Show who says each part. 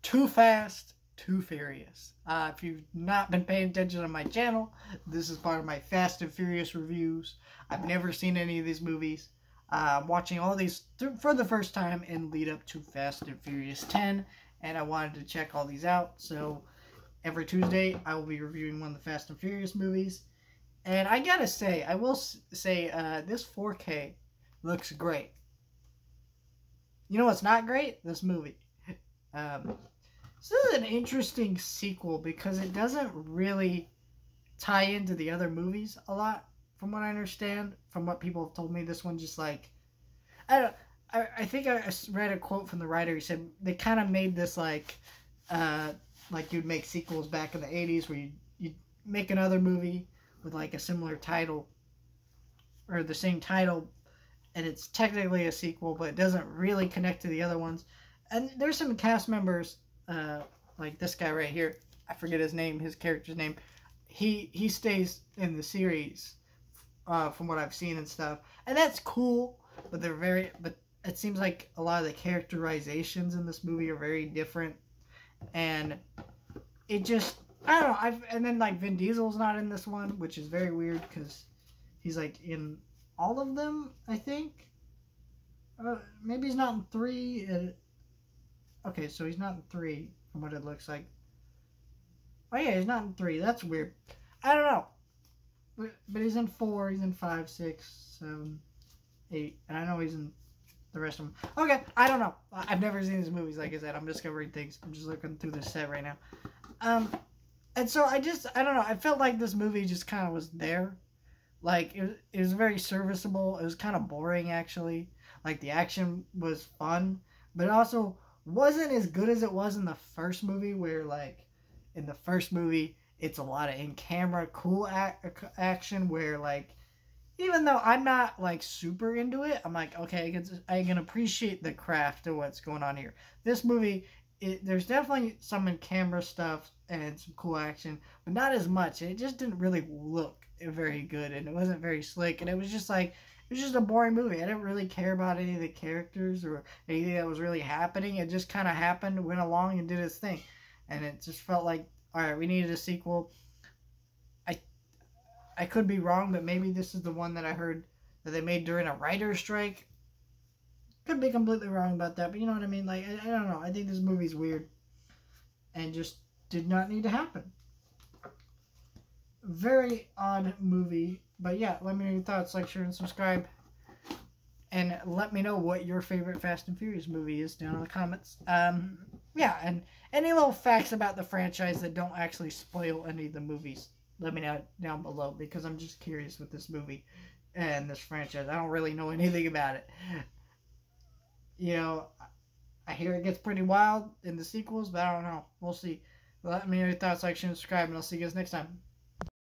Speaker 1: Too Fast, Too Furious. If you've not been paying attention on my channel, this is part of my Fast and Furious reviews. I've never seen any of these movies. I'm watching all these for the first time in lead up to Fast and Furious 10, and I wanted to check all these out. So every Tuesday, I will be reviewing one of the Fast and Furious movies. And I gotta say, I will say, this 4K looks great. You know what's not great? This movie. This is an interesting sequel because it doesn't really tie into the other movies a lot, from what I understand, from what people have told me. This one just like, I think I read a quote from the writer. He said they kind of made this like you'd make sequels back in the 80s where you'd make another movie with like a similar title or the same title, and it's technically a sequel, but it doesn't really connect to the other ones. And there's some cast members, like this guy right here. I forget his name, his character's name. He stays in the series, from what I've seen and stuff, and that's cool. But but it seems like a lot of the characterizations in this movie are very different, and it just, I don't know. And then like Vin Diesel's not in this one, which is very weird because he's like in all of them, I think. Maybe he's not in 3. Okay, so he's not in 3 from what it looks like. Oh yeah, he's not in 3. That's weird. I don't know. But he's in 4, he's in 5, 6, 7, 8. And I know he's in the rest of them. Okay, I don't know. I've never seen these movies, like I said. I'm discovering things. I'm just looking through this set right now. And so I don't know. I felt like this movie just kind of was there. Like, it was very serviceable. It was kind of boring, actually. Like, the action was fun. But it also wasn't as good as it was in the first movie, where, like, in the first movie, it's a lot of in-camera cool action, where, like, even though I'm not, like, super into it, I'm like, okay, I can appreciate the craft of what's going on here. This movie, there's definitely some in-camera stuff and some cool action, but not as much. It just didn't really look very good, and it wasn't very slick, and it was just like, it was just a boring movie. I didn't really care about any of the characters or anything that was really happening. It just kind of happened, went along, and did its thing. And it just felt like, alright, we needed a sequel. I could be wrong, but maybe this is the one that I heard that they made during a writer's strike. Could be completely wrong about that, but you know what I mean? Like, I don't know. I think this movie's weird and just did not need to happen. Very odd movie. But yeah, let me know your thoughts. Like, share, and subscribe. And let me know what your favorite Fast and Furious movie is down in the comments. Yeah, and any little facts about the franchise that don't actually spoil any of the movies, let me know down below, because I'm just curious with this movie and this franchise. I don't really know anything about it. You know, I hear it gets pretty wild in the sequels, but I don't know. We'll see. Let me know your thoughts, like, share, and subscribe, and I'll see you guys next time.